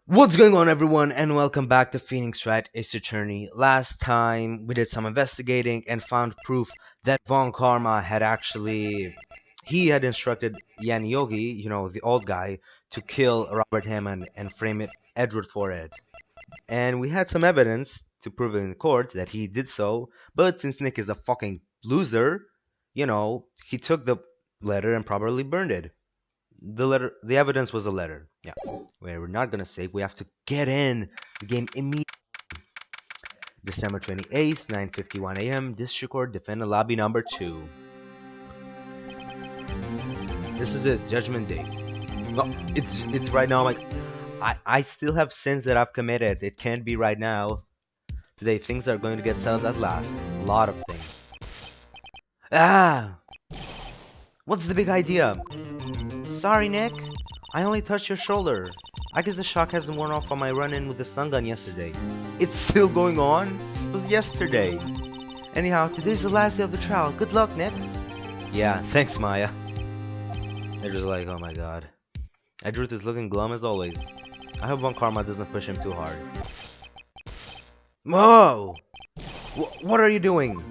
What's going on, everyone, and welcome back to Phoenix Wright Ace Attorney. Last time we did some investigating and found proof that Von Karma had he had instructed Yan Yogi, the old guy, to kill Robert Hammond and frame it Edward for it. And we had some evidence to prove in court that he did so, but since Nick is a fucking loser, he took the letter and probably burned it. The evidence was a letter. Yeah. We're not gonna save. We have to get in the game immediately. December 28th, 9:51 a.m. District Court, defendant lobby number 2. This is it, judgment day. No, it's right now. I still have sins that I've committed. It can't be right now. Today things are going to get settled at last. A lot of things. Ah! What's the big idea? Sorry, Nick. I only touched your shoulder. I guess the shock hasn't worn off from my run-in with the stun gun yesterday. It's still going on? It was yesterday. Anyhow, today's the last day of the trial. Good luck, Nick. Yeah, thanks, Maya. They're just like, oh my god. Edgeworth is looking glum as always. I hope Von Karma doesn't push him too hard. Whoa! What are you doing?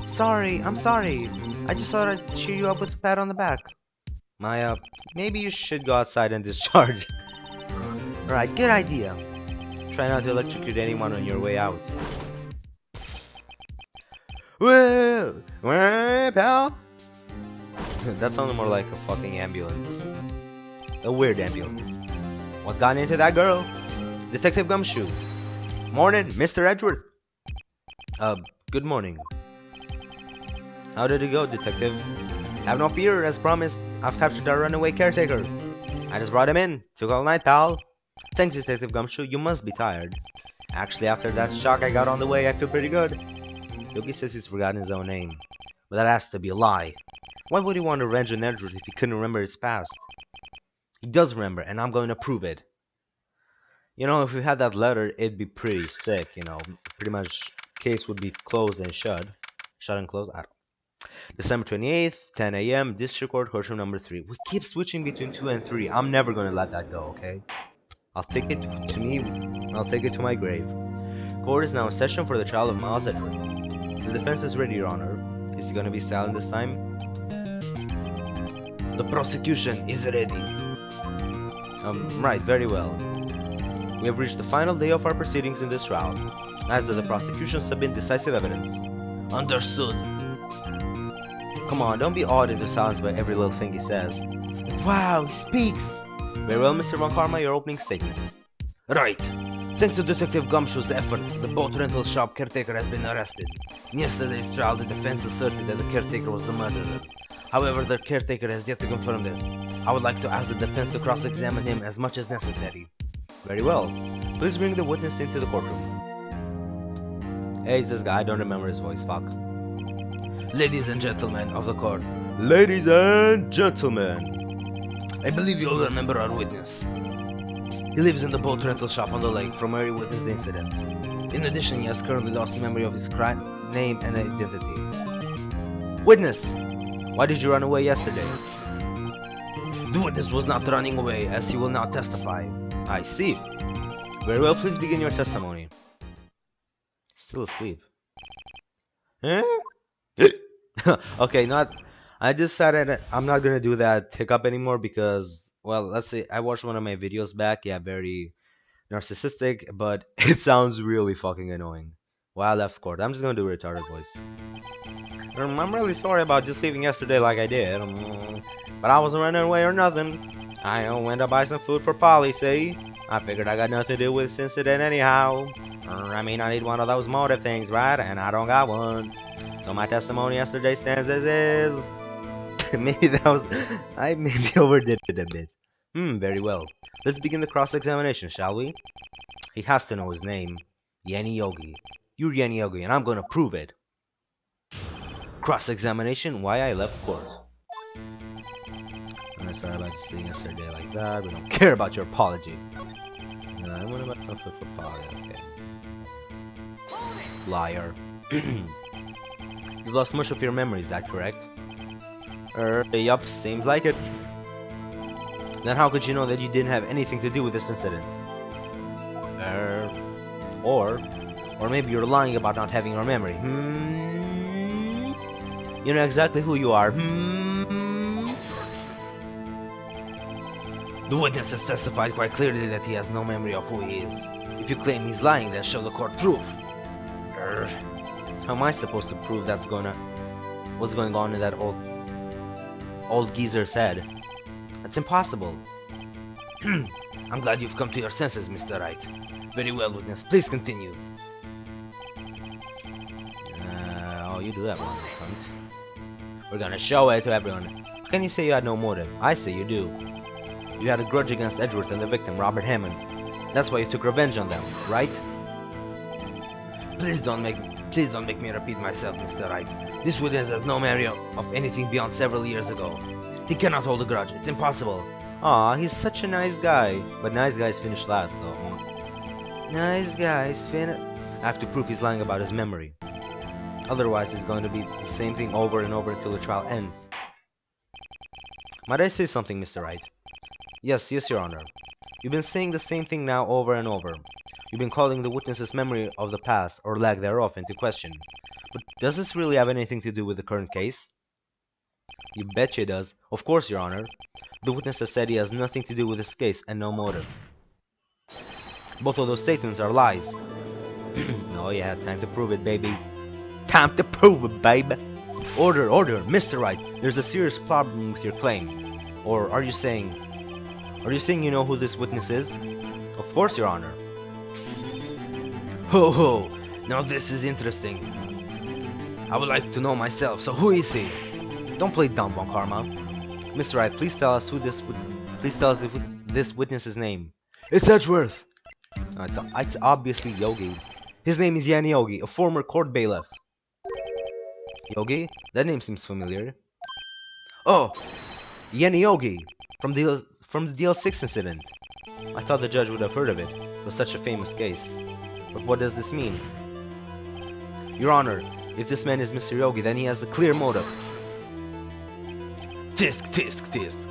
I'm sorry. I just thought I'd cheer you up with a pat on the back. Maya, maybe you should go outside and discharge. Alright, good idea. Try not to electrocute anyone on your way out. Whoa! Pal? That sounded more like a fucking ambulance. A weird ambulance. What got into that girl? Detective Gumshoe. Morning, Mr. Edgeworth. Good morning. How did it go, Detective? Have no fear, as promised. I've captured our runaway caretaker. I just brought him in. Took all night, pal. Thanks, Detective Gumshoe. You must be tired. Actually, after that shock I got on the way, I feel pretty good. Yogi says he's forgotten his own name. But that has to be a lie. Why would he want to revenge on Edward if he couldn't remember his past? He does remember, and I'm going to prove it. If we had that letter, it'd be pretty sick, Pretty much, case would be closed and shut. Shut and closed? I don't. December 28th, 10 a.m., District Court, courtroom number 3. We keep switching between 2 and 3. I'm never going to let that go, okay? I'll take it to me. I'll take it to my grave. Court is now in session for the trial of Miles Edward. The defense is ready, Your Honor. Is he going to be silent this time? The prosecution is ready. Right, very well. We have reached the final day of our proceedings in this trial. As does the prosecution submit decisive evidence. Understood. Come on, don't be awed into silence by every little thing he says. Wow, he speaks! Very well, Mr. Von Karma, your opening statement. Right. Thanks to Detective Gumshoe's efforts, the boat rental shop caretaker has been arrested. In yesterday's trial, the defense asserted that the caretaker was the murderer. However, the caretaker has yet to confirm this. I would like to ask the defense to cross-examine him as much as necessary. Very well. Please bring the witness into the courtroom. Hey, it's this guy. I don't remember his voice. Fuck. Ladies and gentlemen of the court. Ladies and gentlemen. I believe you all remember our witness. He lives in the boat rental shop on the lake from where he witnessed the incident. In addition, he has currently lost memory of his crime, name, and identity. Witness! Why did you run away yesterday? The witness was not running away, as he will now testify. I see. Very well, please begin your testimony. Still asleep. Huh? Okay, I decided I'm not gonna do that hiccup anymore because, well, let's say I watched one of my videos back. Yeah, very narcissistic, but it sounds really fucking annoying. Well, I left court. I'm just gonna do a retarded voice. I'm really sorry about just leaving yesterday like I did. But I wasn't running away or nothing. I went to buy some food for Polly, see? I figured I got nothing to do with this incident anyhow. I mean, I need one of those motive things, right? And I don't got one. So my testimony yesterday stands as is. I maybe overdid it a bit. Very well. Let's begin the cross-examination, shall we? He has to know his name. Yanni Yogi. You're Yanni Yogi, and I'm gonna prove it. Cross-examination, why I left court. I'm sorry about just leaving yesterday like that. We don't care about your apology. I went about some food for Polly, okay. Liar. You've lost much of your memory, is that correct? Yup, seems like it. Then how could you know that you didn't have anything to do with this incident? Or maybe you're lying about not having your memory. You know exactly who you are. The witness has testified quite clearly that he has no memory of who he is. If you claim he's lying, then show the court proof. How am I supposed to prove what's going on in that old geezer's head? That's impossible. I'm glad you've come to your senses, Mr. Wright. Very well, witness. Please continue. Oh, you do that one, cunt. We're gonna show it to everyone. How can you say you had no motive? I say you do. You had a grudge against Edgeworth and the victim, Robert Hammond. That's why you took revenge on them, right? Please don't make me repeat myself, Mr. Wright. This witness has no memory of anything beyond several years ago. He cannot hold a grudge. It's impossible. Aw, he's such a nice guy. But nice guys finish last, so... Nice guys finish... I have to prove he's lying about his memory. Otherwise, it's going to be the same thing over and over until the trial ends. Might I say something, Mr. Wright? Yes, Your Honor. You've been saying the same thing now over and over. You've been calling the witness's memory of the past, or lack thereof, into question. But does this really have anything to do with the current case? You betcha it does. Of course, Your Honor. The witness has said he has nothing to do with this case and no motive. Both of those statements are lies. No, you had time to prove it, baby. Time to prove it, baby. Order, Mr. Wright. There's a serious problem with your claim. Or are you saying you know who this witness is? Of course, Your Honor. Ho ho! Now this is interesting. I would like to know myself, so who is he? Don't play dumb, Von Karma. Mr. Wright, please tell us this witness's name. It's Edgeworth! No, it's obviously Yogi. His name is Yanni Yogi, a former court bailiff. Yogi? That name seems familiar. Oh! Yanni Yogi! From the DL6 incident. I thought the judge would have heard of it. It was such a famous case. But what does this mean? Your Honor, if this man is Mr. Yogi, then he has a clear motive. Tisk, tisk, tisk.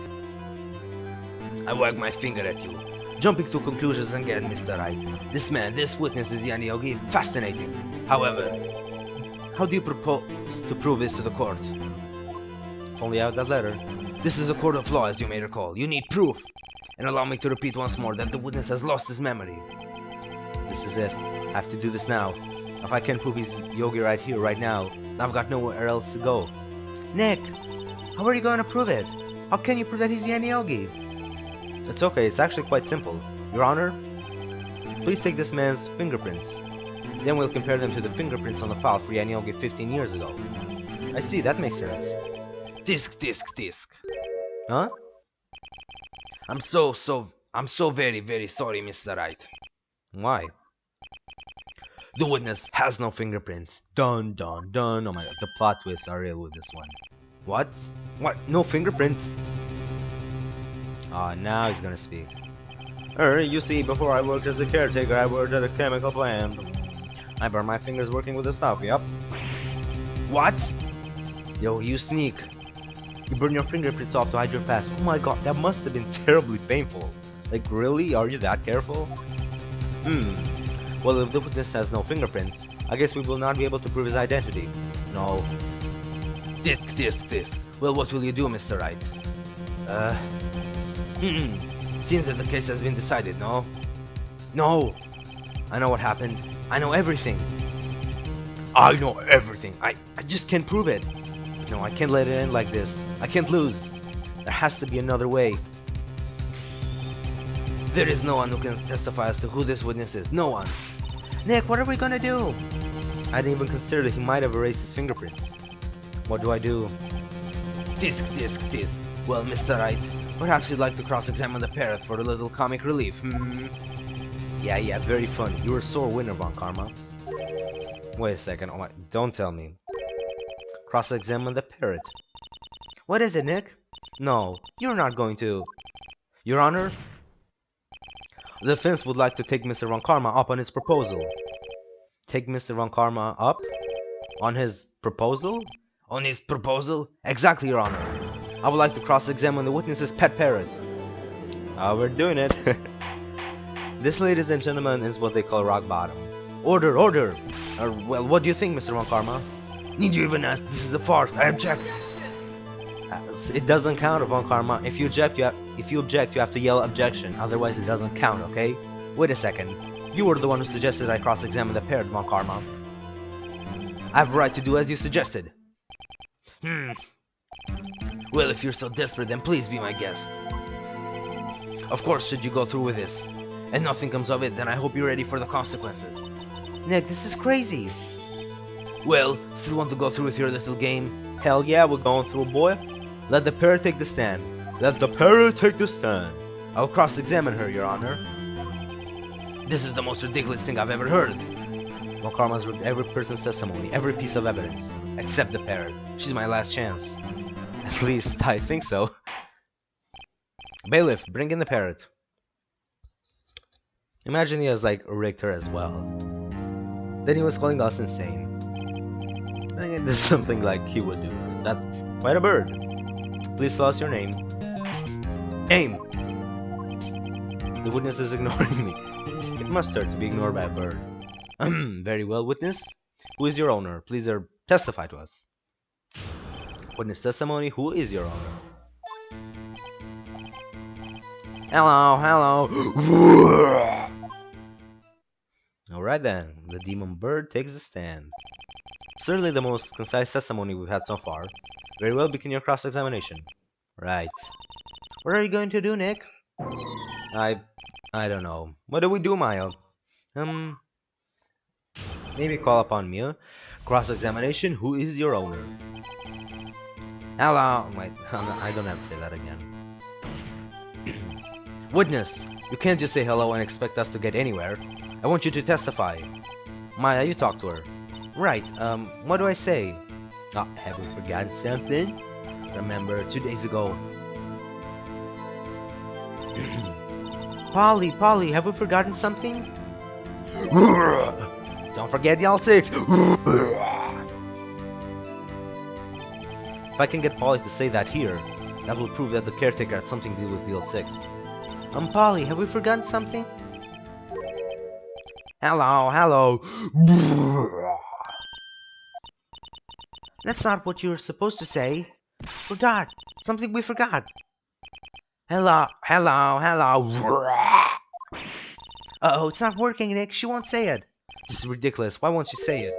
I wag my finger at you. Jumping to conclusions again, Mr. Wright. This witness is Yanni Yogi. Fascinating. However, how do you propose to prove this to the court? If only I had that letter. This is a court of law, as you may recall. You need proof. And allow me to repeat once more that the witness has lost his memory. This is it. I have to do this now. If I can't prove he's Yogi right here, right now, I've got nowhere else to go. Nick! How are you going to prove it? How can you prove that he's Yanni Yogi? It's okay, it's actually quite simple. Your Honor, please take this man's fingerprints. Then we'll compare them to the fingerprints on the file for Yanni Yogi 15 years ago. I see, that makes sense. Tisk, tisk, tisk. Huh? I'm so very, very sorry, Mr. Wright. Why? The witness has no fingerprints. Dun, dun, dun. Oh my god, the plot twists are real with this one. What? What? No fingerprints? Ah, now he's gonna speak. You see, before I worked as a caretaker, I worked at a chemical plant. I burned my fingers working with the stuff, yep. What? Yo, you sneak. You burn your fingerprints off to hide your past. Oh my god, that must have been terribly painful. Like, really? Are you that careful? Well, if the witness has no fingerprints, I guess we will not be able to prove his identity. No. Tisk. Well, what will you do, Mr. Wright? Seems that the case has been decided, no? No! I know what happened. I know everything. I know everything. I just can't prove it. No, I can't let it end like this. I can't lose. There has to be another way. There is no one who can testify as to who this witness is. No one. Nick, what are we gonna do? I didn't even consider that he might have erased his fingerprints. What do I do? Tisk. Well, Mr. Wright, perhaps you'd like to cross-examine the parrot for a little comic relief, Yeah, very funny. You're a sore winner, Von Karma. Wait a second. Oh my, don't tell me. Cross-examine the parrot. What is it, Nick? No, you're not going to. Your Honor, the defense would like to take Mr. Von Karma up on his proposal. Take Mr. Von Karma up? On his proposal? On his proposal? Exactly, Your Honor. I would like to cross-examine the witness's pet parrot. We're doing it. This, ladies and gentlemen, is what they call rock bottom. Order, order! Well, what do you think, Mr. Von Karma? Need you even ask? This is a farce. I object. It doesn't count, Von Karma. If you object, you have to yell objection. Otherwise, it doesn't count. Okay? Wait a second. You were the one who suggested I cross-examine the parrot, Von Karma. I have a right to do as you suggested. Well, if you're so desperate, then please be my guest. Of course, should you go through with this, and nothing comes of it, then I hope you're ready for the consequences. Nick, this is crazy. Well, still want to go through with your little game? Hell yeah, we're going through, boy. Let the parrot take the stand. Let the parrot take the stand. I'll cross-examine her, Your Honor. This is the most ridiculous thing I've ever heard. Von Karma's read every person's testimony, every piece of evidence, except the parrot. She's my last chance. At least, I think so. Bailiff, bring in the parrot. Imagine he has, like, rigged her as well. Then he was calling us insane. I think there's something like he would do. That's quite a bird. Please tell us your name. Aim! The witness is ignoring me. It must hurt to be ignored by a bird. Very well, witness. Who is your owner? Please testify to us. Witness testimony. Who is your owner? Hello, hello. Alright then, the demon bird takes the stand. Certainly the most concise testimony we've had so far. Very well, begin your cross-examination. Right. What are you going to do, Nick? I don't know. What do we do, Maya? Maybe call upon Mia. Cross-examination, who is your owner? Hello. Wait, I don't have to say that again. Witness, you can't just say hello and expect us to get anywhere. I want you to testify. Maya, you talk to her. Right, what do I say? Oh, have we forgotten something? Remember, 2 days ago. Polly, have we forgotten something? Don't forget the L6! If I can get Polly to say that here, that will prove that the caretaker had something to do with the L6. Polly, have we forgotten something? Hello. That's not what you were supposed to say. Forgot. Something we forgot. Hello. Uh-oh, it's not working, Nick. She won't say it. This is ridiculous. Why won't she say it?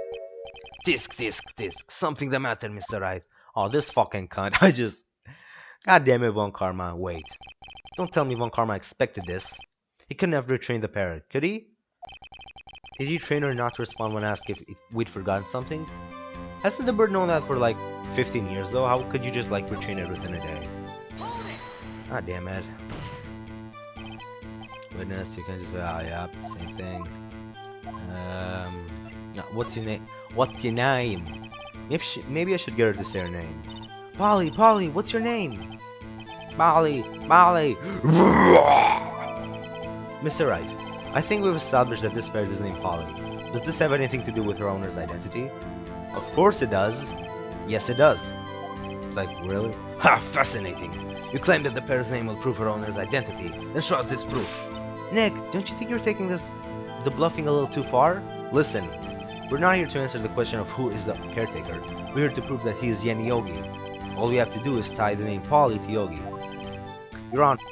Disc. Something the matter, Mr. Wright. Oh, this fucking cunt. God damn it, Von Karma. Wait. Don't tell me Von Karma expected this. He could never train the parrot, could he? Did he train her not to respond when asked if we'd forgotten something? Hasn't the bird known that for like 15 years though? How could you just like retrain it within a day? God damn it. Witness, you can just yeah, same thing. What's your name? What's your name? Maybe I should get her to say her name. Polly, what's your name? Molly. Mr. Wright, I think we've established that this parrot is named Polly. Does this have anything to do with her owner's identity? Of course it does. Yes, it does. It's like, really? Ha! Fascinating. You claim that the parrot's name will prove her owner's identity. Then show us this proof. Nick, don't you think you're taking the bluffing a little too far? Listen, we're not here to answer the question of who is the caretaker. We're here to prove that he is Yen Yogi. All we have to do is tie the name Polly to Yogi. Your Honor,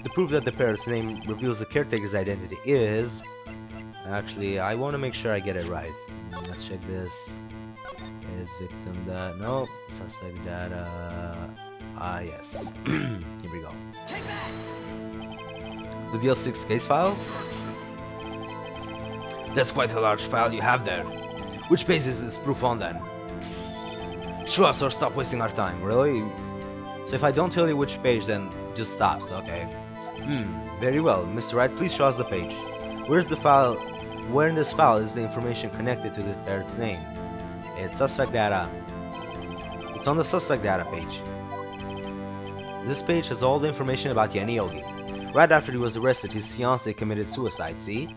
the proof that the parrot's name reveals the caretaker's identity is... Actually, I want to make sure I get it right. Let's check this. Is victim data... No, suspect data... yes. Here we go. The DL6 case file? That's quite a large file you have there. Which page is this proof on then? Show us or stop wasting our time, really? So if I don't tell you which page, then just stops, okay? Very well. Mr. Wright, please show us the page. Where's the file? Where in this file is the information connected to the parrot's name? It's suspect data. It's on the suspect data page. This page has all the information about Yen Yogi. Right after he was arrested, his fiancée committed suicide, see?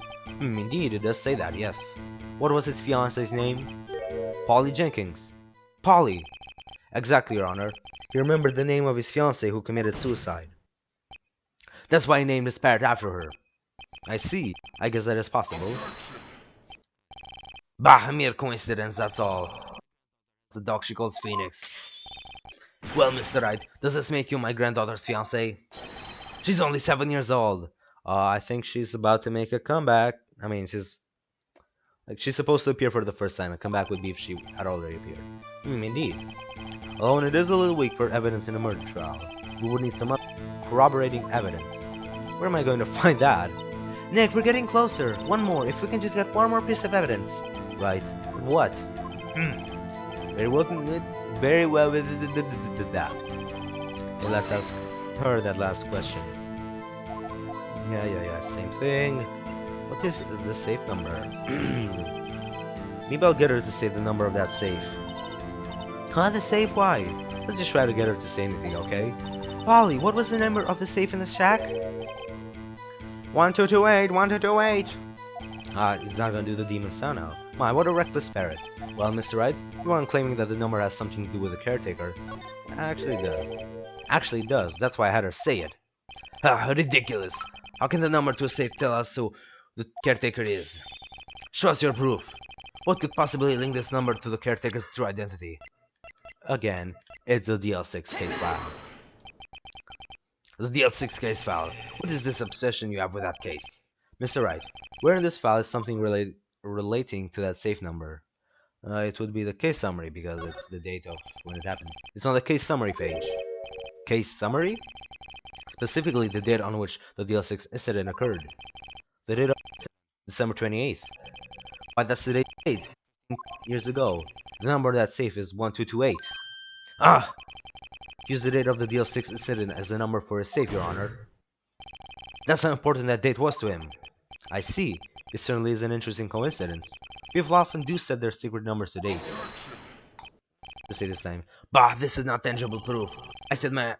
Indeed, it does say that, yes. What was his fiancée's name? Polly Jenkins. Polly! Exactly, Your Honor. He remembered the name of his fiancée who committed suicide. That's why I named this parrot after her. I see. I guess that is possible. Bah, a mere coincidence, that's all. The dog she calls Phoenix. Well, Mr. Wright, does this make you my granddaughter's fiancé? She's only 7 years old. I think she's about to make a comeback. I mean, she's supposed to appear for the first time. A comeback would be if she had already appeared. Indeed. Although it is a little weak for evidence in a murder trial, we would need some other corroborating evidence. Where am I going to find that? Nick, we're getting closer. One more. If we can just get one more piece of evidence. Right. What? Very well. Very well with that. Okay, let's ask her that last question. Yeah. Same thing. What is the safe number? Maybe I'll get her to say the number of that safe. Huh? The safe? Why? Let's just try to get her to say anything, okay? Polly, what was the number of the safe in the shack? 1228, 1228. He's not gonna do the demon sound now. My, what a reckless parrot. Well, Mr. Wright, you aren't claiming that the number has something to do with the caretaker. Actually, it does. Actually, it does. That's why I had her say it. Ridiculous. How can the number to a safe tell us who the caretaker is? Show us your proof. What could possibly link this number to the caretaker's true identity? Again, it's the DL6 case file. The DL6 case file. What is this obsession you have with that case? Mr. Wright, where in this file is something relating to that safe number? It would be the case summary because it's the date of when it happened. It's on the case summary page. Case summary? Specifically the date on which the DL6 incident occurred. The date of December 28th. Why, that's the date. Years ago. The number of that safe is 1228. Use the date of the DL6 incident as the number for his safe, Your Honor. That's how important that date was to him. I see. It certainly is an interesting coincidence. People often do set their secret numbers to dates. To say this time. Bah, this is not tangible proof. I set my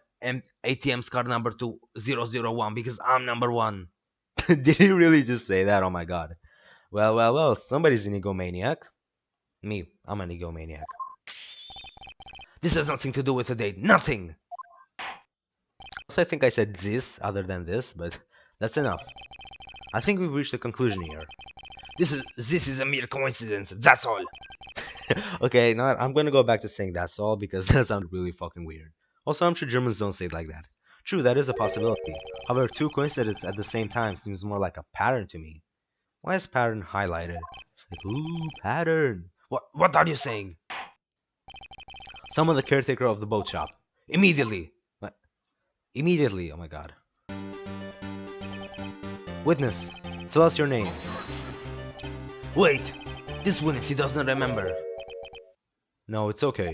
ATM's card number to 001 because I'm number 1. Did he really just say that? Oh my god. Well, somebody's an egomaniac. Me, I'm an egomaniac. This has nothing to do with the date. Nothing! Also, I think I said this other than this, but that's enough. I think we've reached a conclusion here. This is a mere coincidence. That's all. Okay, now I'm gonna go back to saying that's all because that sounds really fucking weird. Also, I'm sure Germans don't say it like that. True, that is a possibility. However, two coincidences at the same time seems more like a pattern to me. Why is pattern highlighted? Like, ooh, pattern. What are you saying? Summon the caretaker of the boat shop. Immediately. What? Immediately. Oh my god. Witness, tell us your name. Wait! This witness, he does not remember. No, it's okay.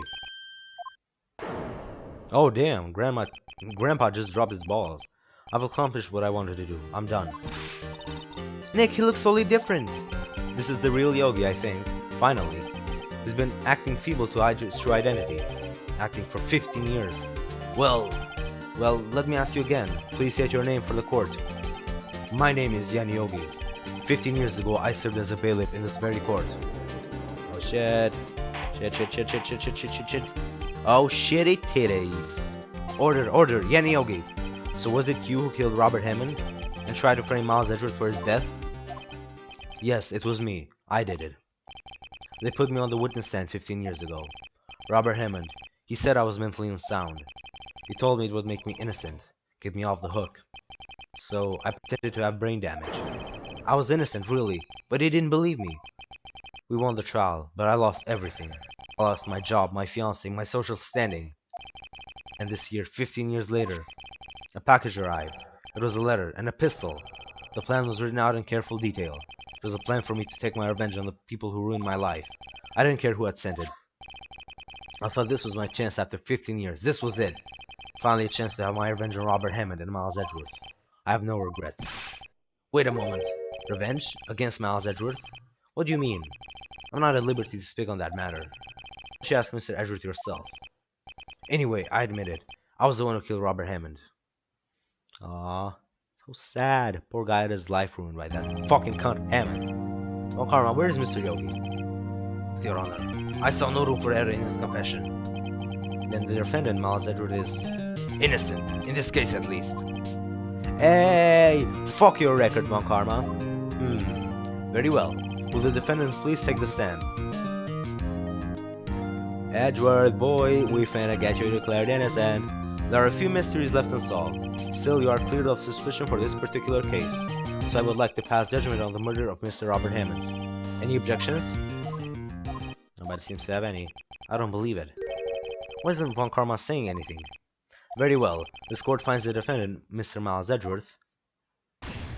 Oh damn, Grandpa just dropped his balls. I've accomplished what I wanted to do. I'm done. Nick, he looks totally different. This is the real Yogi, I think. Finally. He's been acting feeble to hide his true identity. Acting for 15 years. Well, let me ask you again. Please state your name for the court. My name is Yan Yogi. 15 years ago, I served as a bailiff in this very court. Oh shit. Shit. Oh shitty titties. Order, Yan Yogi. So was it you who killed Robert Hammond and tried to frame Miles Edgeworth for his death? Yes, it was me. I did it. They put me on the witness stand 15 years ago. Robert Hammond, he said I was mentally unsound. He told me it would make me innocent, get me off the hook. So I pretended to have brain damage. I was innocent, really, but he didn't believe me. We won the trial, but I lost everything. I lost my job, my fiancé, my social standing. And this year, 15 years later, a package arrived. It was a letter and a pistol. The plan was written out in careful detail. It was a plan for me to take my revenge on the people who ruined my life. I didn't care who had sent it. I thought this was my chance after 15 years. This was it. Finally a chance to have my revenge on Robert Hammond and Miles Edgeworth. I have no regrets. Wait a moment. Revenge? Against Miles Edgeworth? What do you mean? I'm not at liberty to speak on that matter. You should ask Mr. Edgeworth yourself. Anyway, I admit it. I was the one who killed Robert Hammond. Aww. So sad. Poor guy had his life ruined by that fucking cunt Hammond. Oh, Karma, where is Mr. Yogi? Your Honor, I saw no room for error in his confession. Then the defendant, Miles Edgeworth, is innocent, in this case at least. Hey, fuck your record, Von Karma. Very well. Will the defendant please take the stand? Edward, boy, we finna get you declared innocent. There are a few mysteries left unsolved. Still, you are cleared of suspicion for this particular case. So I would like to pass judgment on the murder of Mr. Robert Hammond. Any objections? Nobody seems to have any. I don't believe it. Why isn't Von Karma saying anything? Very well. This court finds the defendant, Mr. Miles Edgeworth,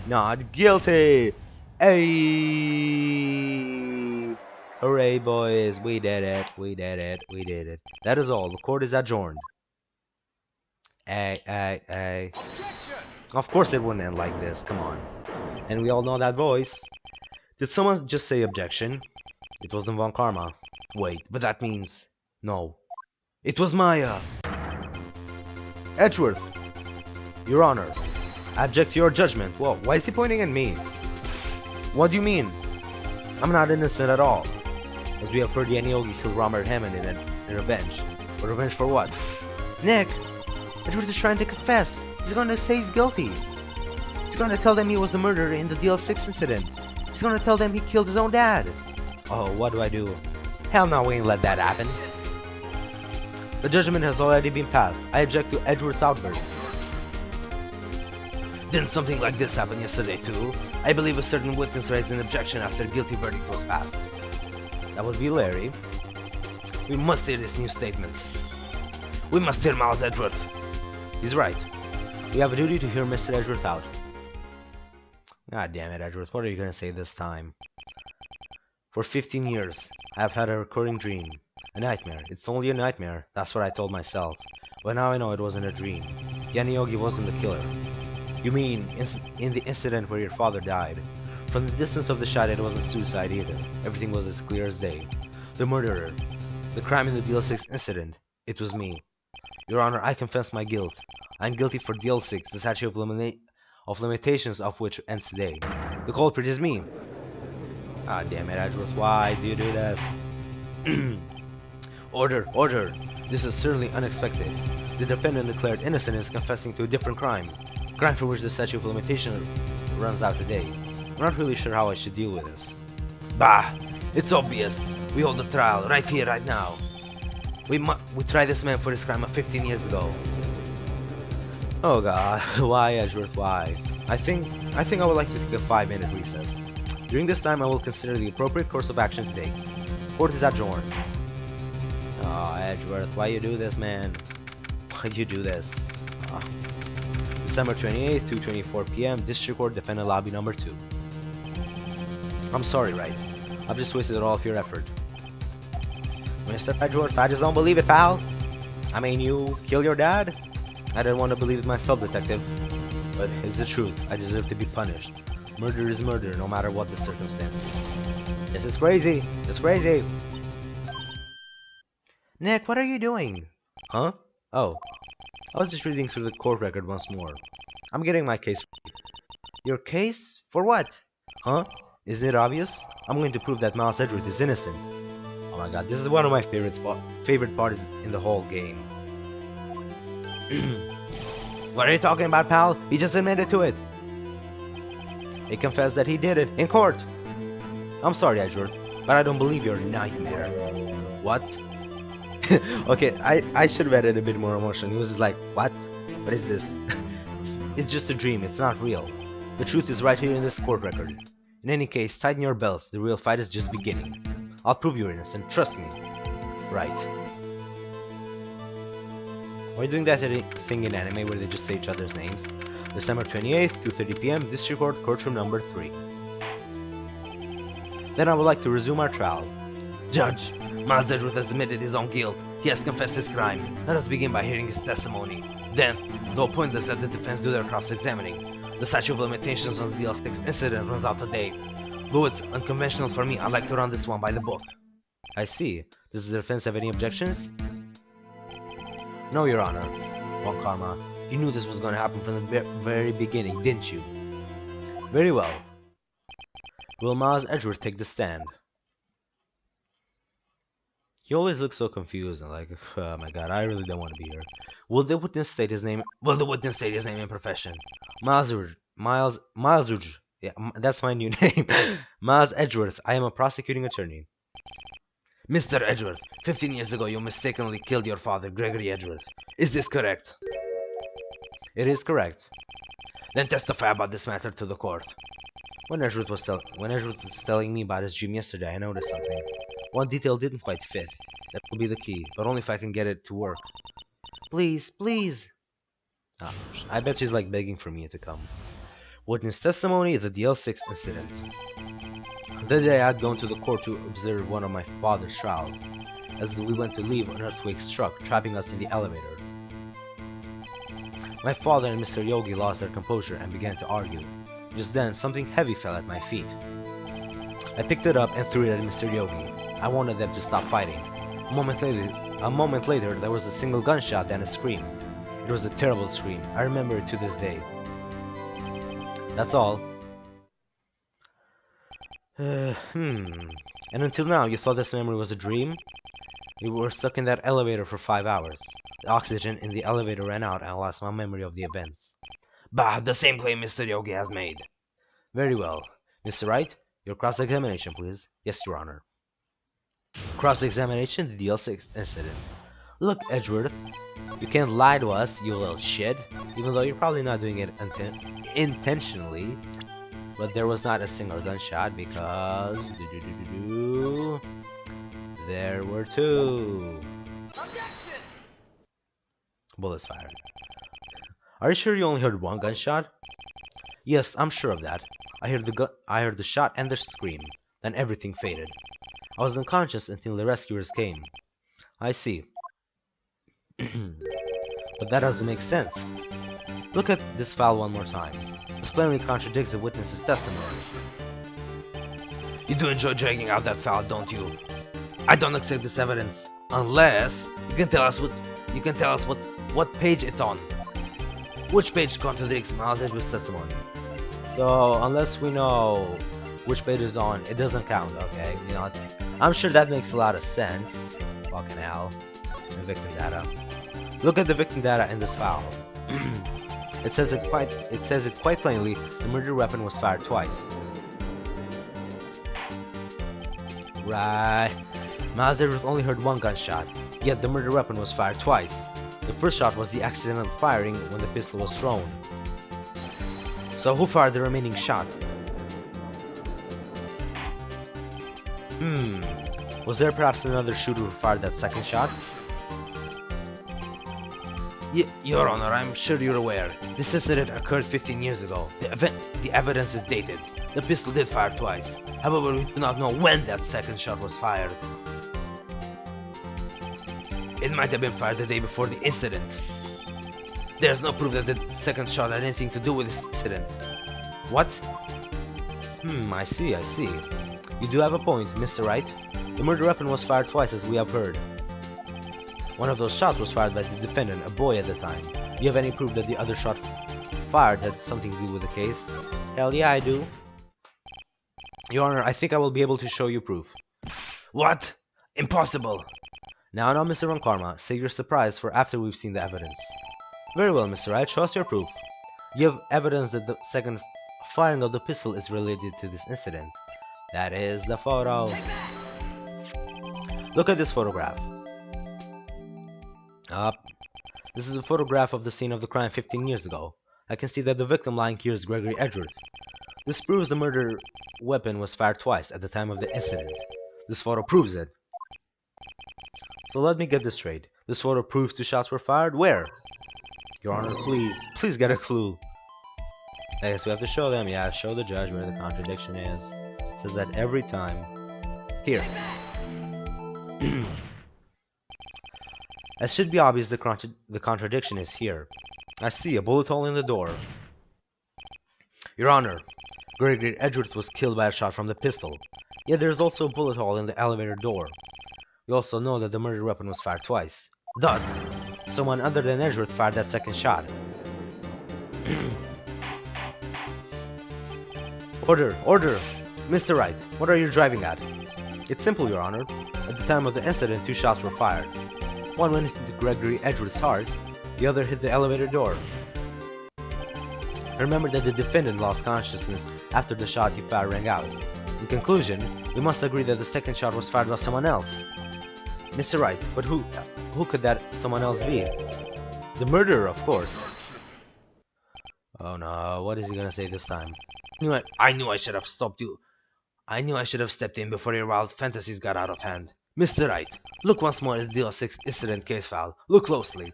not guilty! Hey! Hooray, boys! We did it! We did it! We did it! That is all. The court is adjourned. Hey. Of course it wouldn't end like this. Come on. And we all know that voice. Did someone just say objection? It wasn't Von Karma. Wait, but that means... No. It was Maya! Edgeworth! Your Honor, I object to your judgment. Whoa, why is he pointing at me? What do you mean? I'm not innocent at all. As we have heard, Yogi killed Robert Hammond in revenge. But revenge for what? Nick! Edgeworth is trying to confess. He's going to say he's guilty. He's going to tell them he was the murderer in the DL6 incident. He's going to tell them he killed his own dad. Oh, what do I do? Hell no, we ain't let that happen. The judgment has already been passed. I object to Edgeworth's outburst. Didn't something like this happen yesterday too? I believe a certain witness raised an objection after a guilty verdict was passed. That would be Larry. We must hear this new statement. We must hear Miles Edgeworth. He's right. We have a duty to hear Mr. Edgeworth out. God damn it, Edgeworth, what are you gonna say this time? For 15 years, I have had a recurring dream. A nightmare. It's only a nightmare. That's what I told myself. But now I know it wasn't a dream. Yogi wasn't the killer. You mean, in the incident where your father died? From the distance of the shot, it wasn't suicide either. Everything was as clear as day. The murderer. The crime in the DL6 incident. It was me. Your Honor, I confess my guilt. I'm guilty for DL6, the statute of limitations of which ends today. The culprit is me. Ah, damn it, Edgeworth, why do you do this? Order. This is certainly unexpected. The defendant declared innocent is confessing to a different crime. A crime for which the statute of limitations runs out today. I'm not really sure how I should deal with this. Bah! It's obvious. We hold a trial right here, right now. We tried this man for his crime of 15 years ago. Oh god, why, Edgeworth, why? I think I would like to take a 5-minute recess. During this time, I will consider the appropriate course of action to take. Court is adjourned. Oh, Edgeworth, why you do this, man? Why you do this? Oh. December 28th, 2:24 p.m. District Court, Defendant Lobby Number 2. I'm sorry, Wright. I've just wasted all of your effort. Mr. Edgeworth, I just don't believe it, pal. I mean, you killed your dad? I didn't want to believe it myself, detective. But it's the truth. I deserve to be punished. Murder is murder, no matter what the circumstances. This is crazy. It's crazy. Nick, what are you doing? Huh? Oh. I was just reading through the court record once more. I'm getting my case. Your case? For what? Huh? Isn't it obvious? I'm going to prove that Miles Edgeworth is innocent. Oh my god, this is one of my favorite parts in the whole game. What are you talking about, pal? He just admitted to it. He confessed that he did it in court. I'm sorry, Edgeworth, but I don't believe your nightmare. What? Okay, I should have added a bit more emotion. He was just like, what? What is this? It's just a dream, it's not real. The truth is right here in this court record. In any case, tighten your belts, the real fight is just beginning. I'll prove you're innocent, trust me. Right. Are you doing that thing in anime where they just say each other's names? December 28th, 2:30 p.m. District Court, Courtroom Number 3. Then I would like to resume our trial. Judge, Miles Edgeworth has admitted his own guilt. He has confessed his crime. Let us begin by hearing his testimony. Then, though pointless that the defense do their cross-examining, the statute of limitations on the DL6 incident runs out today. Though it's unconventional for me, I'd like to run this one by the book. I see. Does the defense have any objections? No, Your Honor. Von Karma, you knew this was going to happen from the very beginning, didn't you? Very well. Will Miles Edgeworth take the stand? He always looks so confused and like, oh my god, I really don't want to be here. Will the witness state his name? Will the witness state his name and profession? Miles Rouge. Yeah, that's my new name. Miles Edgeworth. I am a prosecuting attorney. Mr. Edgeworth, 15 years ago you mistakenly killed your father, Gregory Edgeworth. Is this correct? It is correct. Then testify about this matter to the court. When Edgeworth was telling me about his dream yesterday, I noticed something. One detail didn't quite fit. That will be the key, but only if I can get it to work. Please, please. Oh, I bet she's like begging for me to come. Witness testimony, the DL6 incident. The day I had gone to the court to observe one of my father's trials. As we went to leave, an earthquake struck, trapping us in the elevator. My father and Mr. Yogi lost their composure and began to argue. Just then, something heavy fell at my feet. I picked it up and threw it at Mr. Yogi. I wanted them to stop fighting. A moment later, there was a single gunshot and a scream. It was a terrible scream. I remember it to this day. That's all. And until now, you thought this memory was a dream? We were stuck in that elevator for 5 hours. The oxygen in the elevator ran out and I lost my memory of the events. Bah, the same claim Mr. Yogi has made. Very well. Mr. Wright, your cross-examination, please. Yes, Your Honor. Cross-examination, the DL6 incident. Look, Edgeworth, you can't lie to us, you little shit, even though you're probably not doing it intentionally. But there was not a single gunshot because there were 2 bullets fired. Are you sure you only heard 1 gunshot? Yes, I'm sure of that. I heard the shot and the scream. Then everything faded. I was unconscious until the rescuers came. I see. But that doesn't make sense. Look at this file one more time. This plainly contradicts the witness's testimony. You do enjoy dragging out that file, don't you? I don't accept this evidence unless you can tell us what page it's on. Which page contradicts Miles Edgeworth's testimony? So unless we know which page is on, it doesn't count. Okay, you know, I'm sure that makes a lot of sense. Fucking hell. The victim data. Look at the victim data in this file. It says it quite plainly. The murder weapon was fired twice. Right. Miles Edgeworth only heard 1 gunshot, yet the murder weapon was fired twice. The first shot was the accidental firing when the pistol was thrown. So who fired the remaining shot? Was there perhaps another shooter who fired that second shot? Your Honor, I'm sure you're aware. This incident occurred 15 years ago. The evidence is dated. The pistol did fire twice. However, we do not know when that second shot was fired. It might have been fired the day before the incident. There's no proof that the second shot had anything to do with this incident. What? I see. You do have a point, Mr. Wright. The murder weapon was fired twice, as we have heard. One of those shots was fired by the defendant, a boy at the time. Do you have any proof that the other shot fired had something to do with the case? Hell yeah, I do. Your Honor, I think I will be able to show you proof. What? Impossible! Now, Mr. Von Karma, save your surprise for after we've seen the evidence. Very well, Mr. Wright, show us your proof. You have evidence that the second firing of the pistol is related to this incident. That is the photo. Look at this photograph. This is a photograph of the scene of the crime 15 years ago. I can see that the victim lying here is Gregory Edgeworth. This proves the murder weapon was fired twice at the time of the incident. This photo proves it. So let me get this straight. This photo proves 2 shots were fired? Where? Your Honor, please get a clue. I guess we have to show them. Yeah, show the judge where the contradiction is. It says that every time. Here. It should be obvious the contradiction is here. I see a bullet hole in the door. Your Honor, Gregory Edgeworth was killed by a shot from the pistol. Yet there is also a bullet hole in the elevator door. We also know that the murder weapon was fired twice. Thus, someone other than Edgeworth fired that second shot. Order! Mr. Wright, what are you driving at? It's simple, Your Honor. At the time of the incident, 2 shots were fired. One went into Gregory Edgeworth's heart, the other hit the elevator door. I remember that the defendant lost consciousness after the shot he fired rang out. In conclusion, we must agree that the second shot was fired by someone else. Mr. Wright, but who could that someone else be? The murderer, of course. Oh no, what is he gonna say this time? I knew I should have stopped you. I knew I should have stepped in before your wild fantasies got out of hand. Mr. Wright, look once more at the DL6 incident case file. Look closely.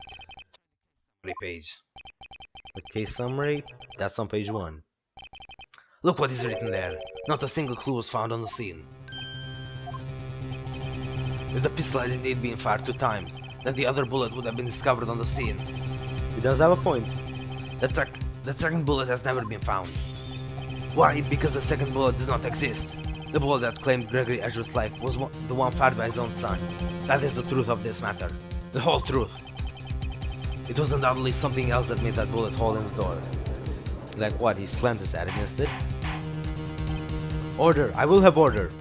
Page. The case summary? That's on page 1. Look what is written there. Not a single clue was found on the scene. If the pistol had indeed been fired 2 times, then the other bullet would have been discovered on the scene. He does have a point. That second bullet has never been found. Why? Because the second bullet does not exist. The bullet that claimed Gregory Edgeworth's life was the one fired by his own son. That is the truth of this matter. The whole truth. It was undoubtedly something else that made that bullet hole in the door. Like what? He slammed his head against it? Order! I will have order!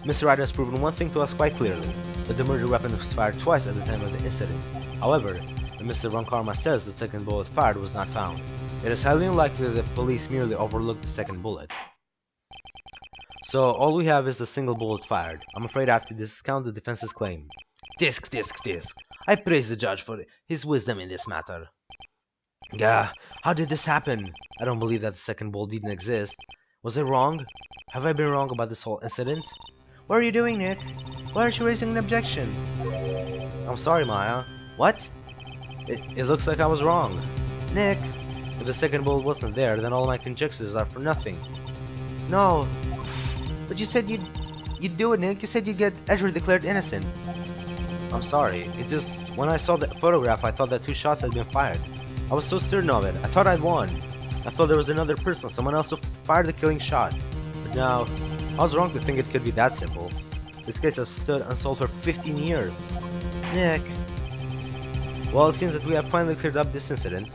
Mr. Wright has proven one thing to us quite clearly, that the murder weapon was fired twice at the time of the incident. However, when Mr. Von Karma says the second bullet fired was not found, it is highly unlikely that the police merely overlooked the second bullet. So all we have is the single bullet fired. I'm afraid I have to discount the defense's claim. Disc. I praise the judge for his wisdom in this matter. Gah, how did this happen? I don't believe that the second bullet didn't exist. Was I wrong? Have I been wrong about this whole incident? What are you doing, Nick? Why aren't you raising an objection? I'm sorry, Maya. What? It looks like I was wrong. Nick, if the second bullet wasn't there, then all my conjectures are for nothing. No. But you said you'd do it, Nick. You said you'd get Edgeworth declared innocent. I'm sorry. It just, when I saw the photograph, I thought that 2 shots had been fired. I was so certain of it. I thought I'd won. I thought there was another person, someone else who fired the killing shot. But now, I was wrong to think it could be that simple. This case has stood unsolved for 15 years. Nick. Well, it seems that we have finally cleared up this incident.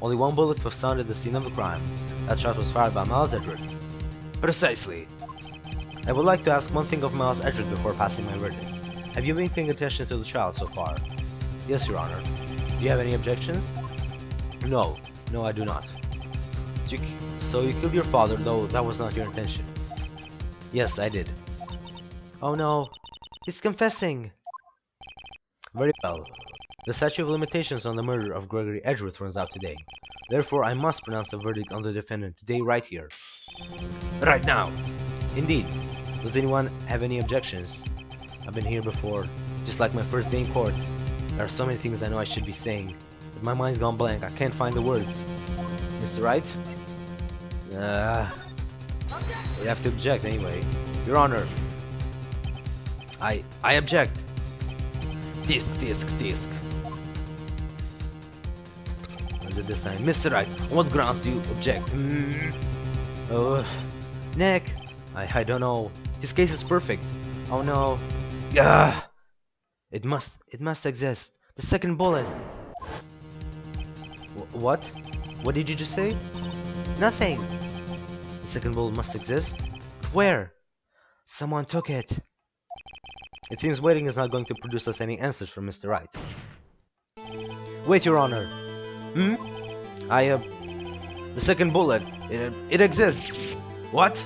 Only 1 bullet was found at the scene of the crime. That shot was fired by Miles Edgeworth. Precisely. I would like to ask one thing of Miles Edgeworth before passing my verdict. Have you been paying attention to the child so far? Yes, Your Honor. Do you have any objections? No, I do not. So you killed your father, though that was not your intention. Yes, I did. Oh no, he's confessing! Very well. The statute of limitations on the murder of Gregory Edgeworth runs out today. Therefore, I must pronounce the verdict on the defendant today right here. Right now! Indeed. Does anyone have any objections? I've been here before, just like my first day in court. There are so many things I know I should be saying, but my mind's gone blank. I can't find the words. Mr. Wright? You have to object anyway. Your Honor. I object. Disc. What is it this time? Mr. Wright, on what grounds do you object? Nick. I don't know. His case is perfect. Oh no. It must exist. The second bullet. What? What did you just say? Nothing. The second bullet must exist? Where? Someone took it. It seems waiting is not going to produce us any answers from Mr. Wright. Wait, Your Honor. The second bullet. It exists. What?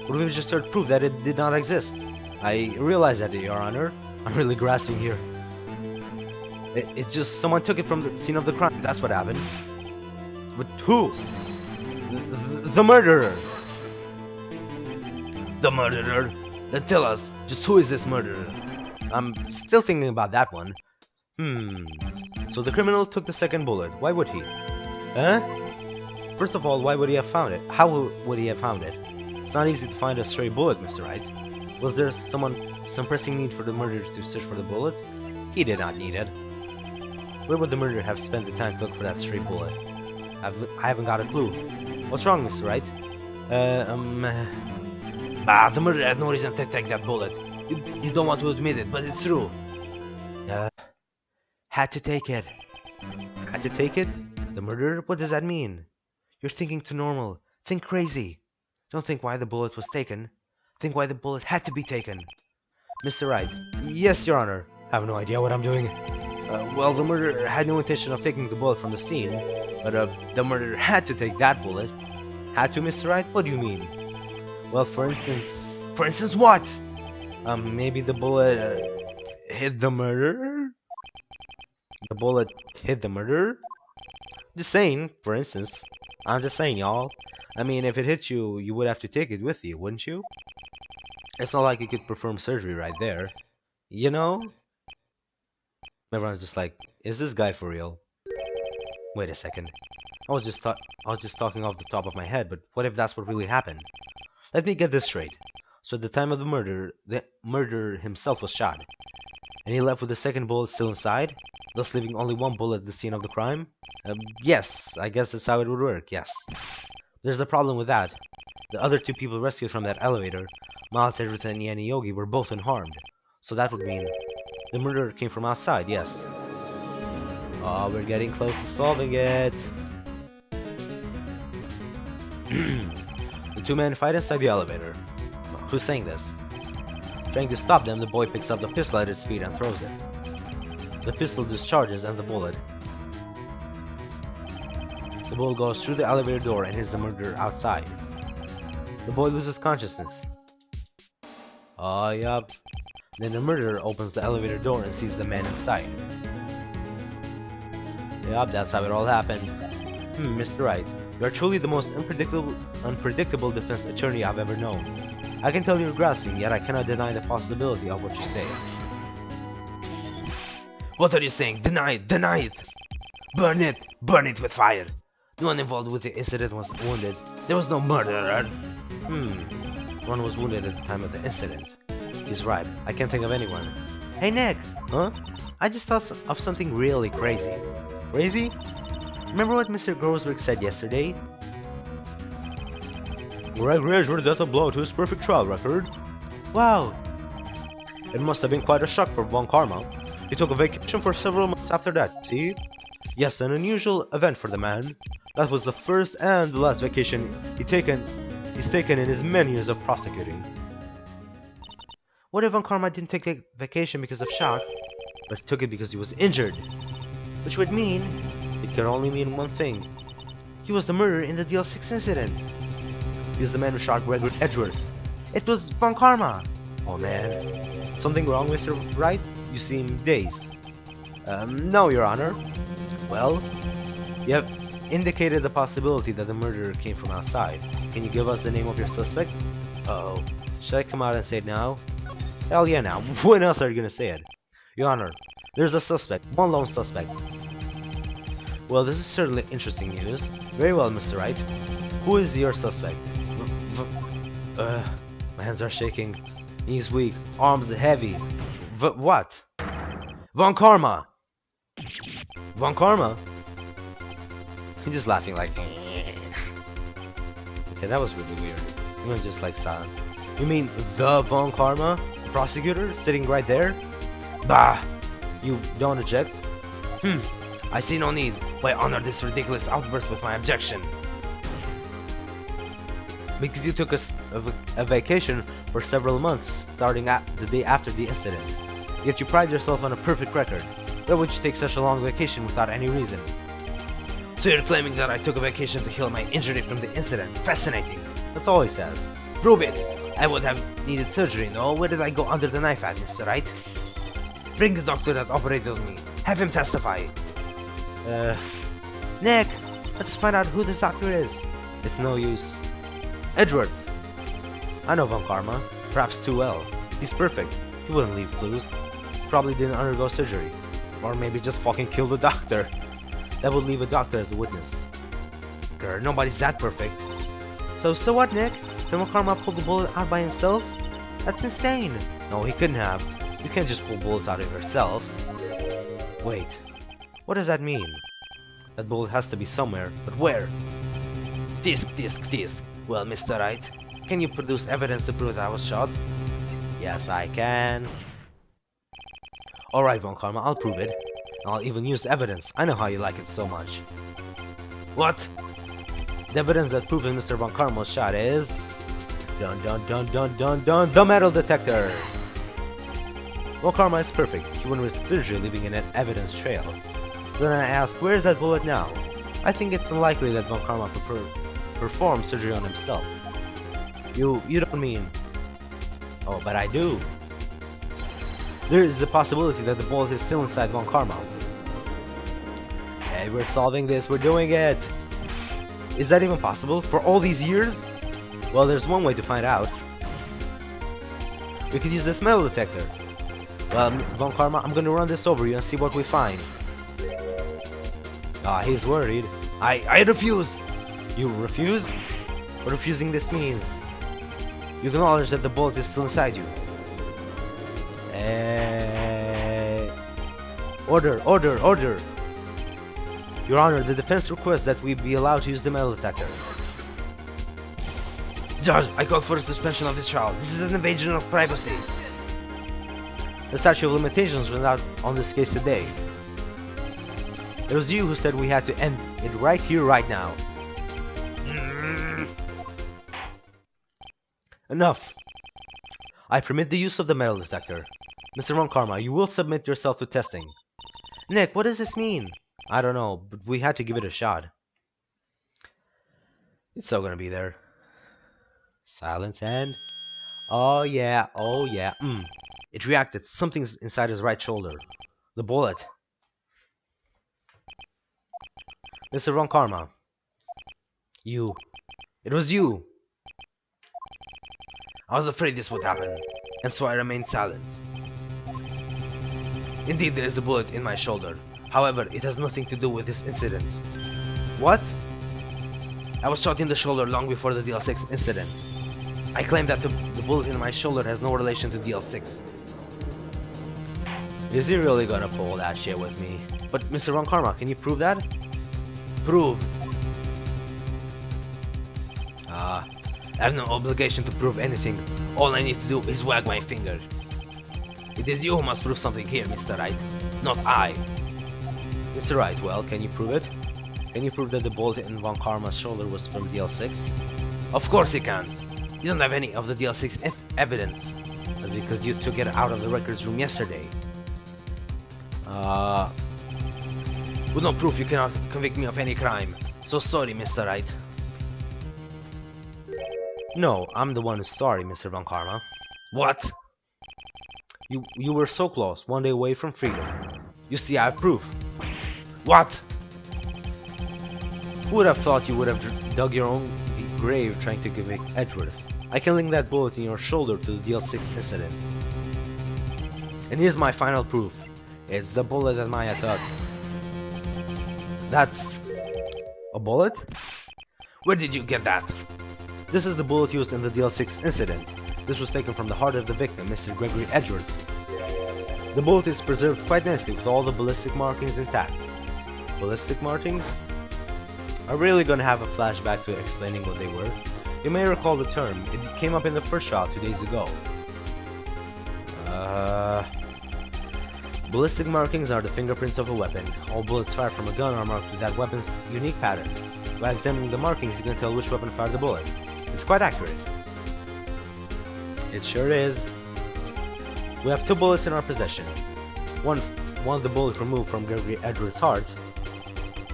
But we've just heard proof that it did not exist. I realize that, Your Honor. I'm really grasping here. It's just someone took it from the scene of the crime. That's what happened. But who? The murderer. The murderer? Then tell us, just who is this murderer? I'm still thinking about that one. So the criminal took the second bullet. Why would he? Huh? First of all, why would he have found it? How would he have found it? It's not easy to find a stray bullet, Mr. Wright. Was there some pressing need for the murderer to search for the bullet? He did not need it. Where would the murderer have spent the time to look for that stray bullet? I haven't got a clue. What's wrong, Mr. Wright? The murderer had no reason to take that bullet. You don't want to admit it, but it's true. Had to take it. Had to take it? The murderer? What does that mean? You're thinking too normal. Think crazy. Don't think why the bullet was taken. Think why the bullet had to be taken. Mr. Wright. Yes, Your Honor. I have no idea what I'm doing. Well, the murderer had no intention of taking the bullet from the scene, but the murderer had to take that bullet. Had to, Mr. Wright? What do you mean? Well, for instance... For instance what? Maybe the bullet hit the murderer? The bullet hit the murderer? Just saying, for instance. I'm just saying, y'all. I mean, if it hit you, you would have to take it with you, wouldn't you? It's not like you could perform surgery right there. You know? Everyone's just like, is this guy for real? Wait a second. I was just talking off the top of my head, but what if that's what really happened? Let me get this straight. So at the time of the murderer himself was shot, and he left with the second bullet still inside, thus leaving only one bullet at the scene of the crime? Yes, I guess that's how it would work, yes. There's a problem with that. The other two people rescued from that elevator, Miles Edgerton and Yanni Yogi, were both unharmed. So that would mean the murderer came from outside, yes. Oh, we're getting close to solving it. The two men fight inside the elevator. Who's saying this? Trying to stop them, the boy picks up the pistol at his feet and throws it. The pistol discharges and the bullet goes through the elevator door and hits the murderer outside. The boy loses consciousness. Oh, yup. Then the murderer opens the elevator door and sees the man inside. Yup, that's how it all happened. Mr. Wright, you are truly the most unpredictable defense attorney I've ever known. I can tell you're grasping, yet I cannot deny the possibility of what you say. What are you saying? Deny it! Deny it! Burn it! Burn it with fire! No one involved with the incident was wounded. There was no murderer. One was wounded at the time of the incident. He's right. I can't think of anyone. Hey Nick! Huh? I just thought of something really crazy. Crazy? Remember what Mr. Grossberg said yesterday? Greg reassured that a blow to his perfect trial record. Wow! It must have been quite a shock for Von Karma. He took a vacation for several months after that, see? Yes, an unusual event for the man. That was the first and the last vacation he's taken in his many years of prosecuting. What if Von Karma didn't take the vacation because of shock, but took it because he was injured? Which would mean, it can only mean one thing. He was the murderer in the DL6 incident. He was the man who shot Gregory Edgeworth. It was Von Karma! Oh man. Something wrong, Mr. Wright? You seem dazed. No, Your Honor. Well, you have indicated the possibility that the murderer came from outside. Can you give us the name of your suspect? Uh-oh. Should I come out and say it now? Hell yeah now. When else are you gonna say it? Your Honor, there's a suspect. One lone suspect. Well, this is certainly interesting news. Very well, Mr. Wright. Who is your suspect? My hands are shaking. Knees weak. Arms heavy. What? Von Karma! Von Karma? He's just laughing like... Okay, that was really weird. He was just like silent. You mean the Von Karma? The prosecutor? Sitting right there? Bah! You don't object? I see no need. Why honor this ridiculous outburst with my objection? Because you took a vacation for several months, starting at the day after the incident. Yet you pride yourself on a perfect record. Why would you take such a long vacation without any reason? So you're claiming that I took a vacation to heal my injury from the incident. Fascinating. That's all he says. Prove it. I would have needed surgery, no? Where did I go under the knife at, Mr. Wright? Bring the doctor that operated on me. Have him testify. Nick, let's find out who this doctor is. It's no use. Edgeworth. I know Von Karma. Perhaps too well. He's perfect. He wouldn't leave clues. Probably didn't undergo surgery. Or maybe just fucking killed the doctor. That would leave a doctor as a witness. Grr, nobody's that perfect. So what, Nick? Did Von Karma pull the bullet out by himself? That's insane. No, he couldn't have. You can't just pull bullets out of yourself. Wait. What does that mean? That bullet has to be somewhere, but where? Tisk. Well, Mr. Wright, can you produce evidence to prove that I was shot? Yes, I can. Alright, Von Karma, I'll prove it. I'll even use evidence. I know how you like it so much. What? The evidence that proves Mr. Von Karma's shot is... Dun, the metal detector! Well, Karma is perfect. He wouldn't risk surgery leaving an evidence trail. So then I ask, where is that bullet now? I think it's unlikely that Von Karma performed surgery on himself. You don't mean... Oh, but I do. There is a possibility that the bullet is still inside Von Karma. Hey, we're solving this, we're doing it! Is that even possible? For all these years? Well, there's one way to find out. We could use this metal detector. Well, Von Karma, I'm gonna run this over you and see what we find. Ah, he's worried. I refuse! You refuse? What refusing this means? You acknowledge that the bullet is still inside you. Order! Your Honor, the defense requests that we be allowed to use the metal detector. Judge, I call for a suspension of this trial. This is an invasion of privacy. The statute of limitations runs out on this case today. It was you who said we had to end it right here, right now. Enough. I permit the use of the metal detector. Mr. Von Karma, you will submit yourself to testing. Nick, what does this mean? I don't know, but we had to give it a shot. It's still gonna be there. Silence and... Oh yeah. It reacted. Something's inside his right shoulder. The bullet. Mr. Von Karma. You. It was you. I was afraid this would happen, and so I remained silent. Indeed, there is a bullet in my shoulder. However, it has nothing to do with this incident. What? I was shot in the shoulder long before the DL6 incident. I claim that the bullet in my shoulder has no relation to DL6. Is he really gonna pull that shit with me? But Mr. Von Karma, can you prove that? Prove! I have no obligation to prove anything. All I need to do is wag my finger. It is you who must prove something here, Mr. Wright, not I. Mr. Wright, well, can you prove it? Can you prove that the bullet in Von Karma's shoulder was from DL6? Of course he can't. You don't have any of the DL6 evidence. That's because you took it out of the records room yesterday. With no proof you cannot convict me of any crime. So sorry, Mr. Wright. No, I'm the one who's sorry, Mr. Von Karma. What? You were so close, one day away from freedom. You see, I have proof. What? Who would have thought you would have dug your own grave trying to convict Edgeworth? I can link that bullet in your shoulder to the DL6 incident. And here's my final proof. It's the bullet that Maya took. That's... a bullet? Where did you get that? This is the bullet used in the DL6 incident. This was taken from the heart of the victim, Mr. Gregory Edgeworth. The bullet is preserved quite nicely with all the ballistic markings intact. Ballistic markings? I'm really gonna have a flashback to explaining what they were. You may recall the term, it came up in the first trial 2 days ago. Ballistic markings are the fingerprints of a weapon. All bullets fired from a gun are marked with that weapon's unique pattern. By examining the markings, you can tell which weapon fired the bullet. It's quite accurate. It sure is. We have 2 bullets in our possession. One the bullet removed from Gregory Edgeworth's heart.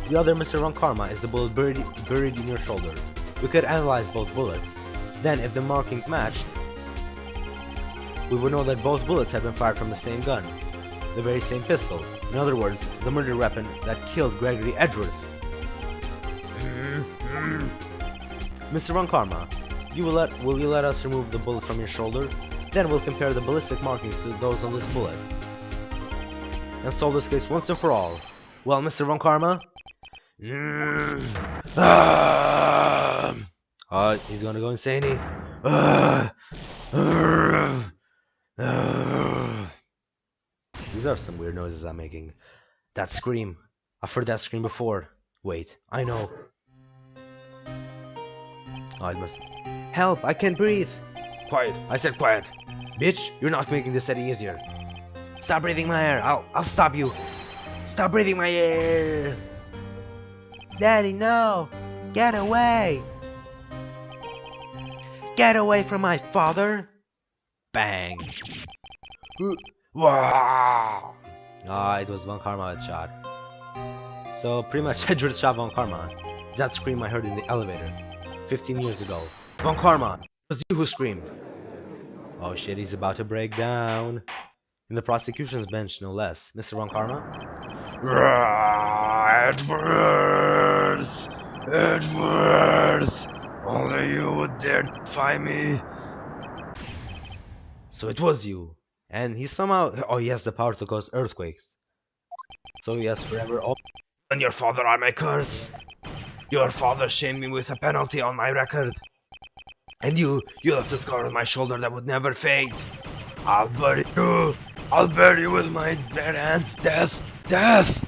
The other, Mr. Von Karma, is the bullet buried in your shoulder. We could analyze both bullets. Then, if the markings matched, we would know that both bullets had been fired from the same gun, the very same pistol. In other words, the murder weapon that killed Gregory Edgeworth. Mr. Von Karma, will you let us remove the bullet from your shoulder? Then we'll compare the ballistic markings to those on this bullet. And solve this case once and for all. Well, Mr. Von Karma? He's gonna go insane. These are some weird noises I'm making. That scream. I've heard that scream before. Wait, I know. I must... Help! I can't breathe! Quiet! I said quiet! Bitch, you're not making this any easier. Stop breathing my air! I'll stop you! Stop breathing my air! Daddy, no! Get away! Get away from my father! Bang! Wow! Ah, it was Von Karma that shot. So pretty much Edward shot Von Karma. That scream I heard in the elevator 15 years ago. Von Karma! It was you who screamed. Oh shit, he's about to break down. In the prosecution's bench, no less. Mr. Von Karma? Edwards! Edwards! Only you would dare defy me. So it was you. And he somehow... Oh, he has the power to cause earthquakes. So he has forever... Oh, and your father are my curse. Your father shamed me with a penalty on my record. And you left a scar on my shoulder that would never fade. I'll bury you. I'll bury you with my bare hands. Death! Death!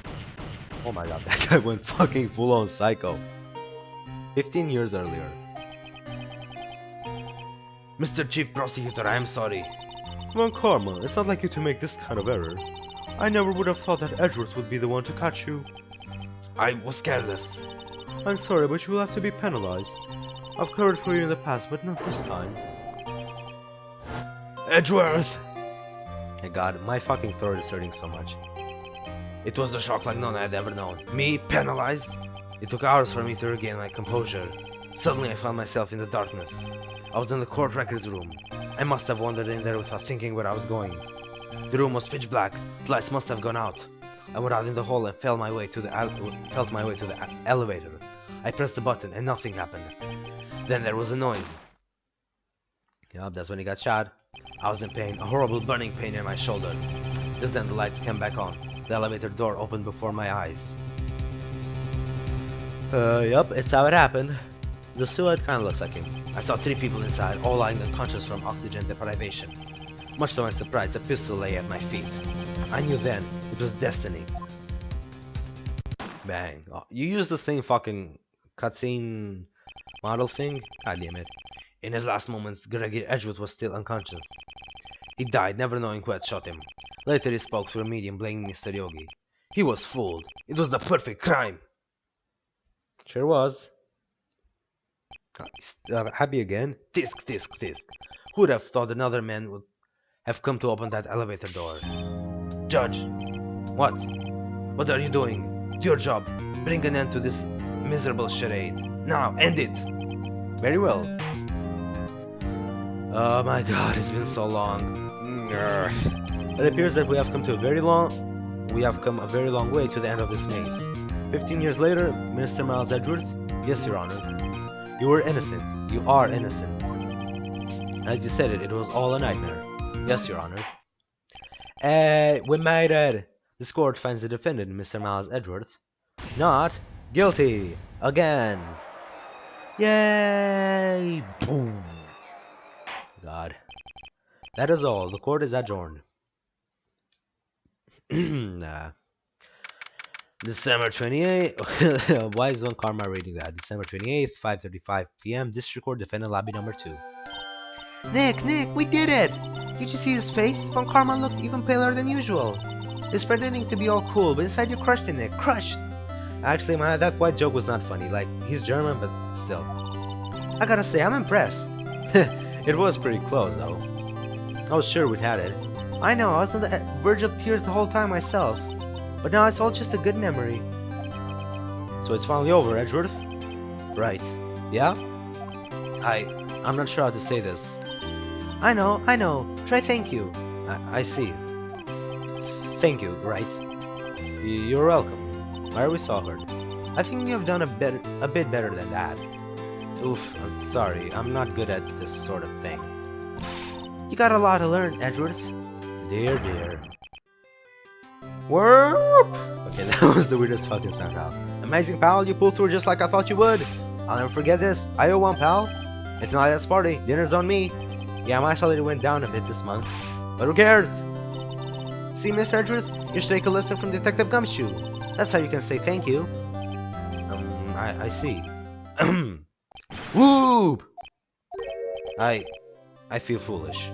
Oh my god, that guy went fucking full on psycho. 15 years earlier. Mr. Chief Prosecutor, I am sorry. Von Karma, it's not like you to make this kind of error. I never would have thought that Edgeworth would be the one to catch you. I was careless. I'm sorry, but you will have to be penalized. I've covered for you in the past, but not this time. Edgeworth! My god, my fucking throat is hurting so much. It was a shock like none I had ever known. Me, penalized? It took hours for me to regain my composure. Suddenly I found myself in the darkness. I was in the court records room. I must have wandered in there without thinking where I was going. The room was pitch black. The lights must have gone out. I went out in the hall and felt my way to the elevator. I pressed the button and nothing happened. Then there was a noise. Yup, that's when he got shot. I was in pain, a horrible burning pain in my shoulder. Just then the lights came back on. The elevator door opened before my eyes. Yup, it's how it happened. The silhouette kinda looks like him. I saw 3 people inside, all lying unconscious from oxygen deprivation. Much to my surprise, a pistol lay at my feet. I knew then it was destiny. Bang. Oh, you used the same fucking cutscene model thing? God damn it. In his last moments, Gregory Edgeworth was still unconscious. He died, never knowing who had shot him. Later he spoke through a medium, blaming Mr. Yogi. He was fooled. It was the perfect crime. Sure was. Happy again? Tisk, tisk, tisk. Who would have thought another man would have come to open that elevator door? Judge! What? What are you doing? Do your job. Bring an end to this miserable charade. Now, end it! Very well. Oh my god, it's been so long. It appears that we have come a very long way to the end of this maze. 15 years later, Mr. Miles Edgeworth? Yes, Your Honor. You were innocent. You are innocent. As you said it was all a nightmare. Yes, Your Honor. We made it! This court finds the defendant, Mr. Miles Edgeworth, not guilty again. Yay! Boom! God. That is all. The court is adjourned. Nah. December 28th. Why is Von Karma reading that? December 28th, 5:35 p.m. District Court, defendant lobby number 2. Nick, we did it! Did you see his face? Von Karma looked even paler than usual. He's pretending to be all cool, but inside you crushed him, Nick. Crushed! Actually, that white joke was not funny. Like, he's German, but still. I gotta say, I'm impressed. It was pretty close, though. I was sure we'd had it. I know, I was on the verge of tears the whole time myself. But now it's all just a good memory. So it's finally over, Edgeworth? Right. Yeah? I'm not sure how to say this. I know. Try thank you. I see. Thank you, right? You're welcome. Why are we so hurt? I think you have done a bit better than that. Oof, I'm sorry. I'm not good at this sort of thing. You got a lot to learn, Edgeworth. Dear. Whoop! Okay, that was the weirdest fucking sound out. Amazing, pal. You pulled through just like I thought you would. I'll never forget this. I owe one, pal. It's not that party. Dinner's on me. Yeah, my salary went down a bit this month. But who cares? See, Mr. Edgeworth? You should take a lesson from Detective Gumshoe. That's how you can say thank you. I see. Whoop! I feel foolish.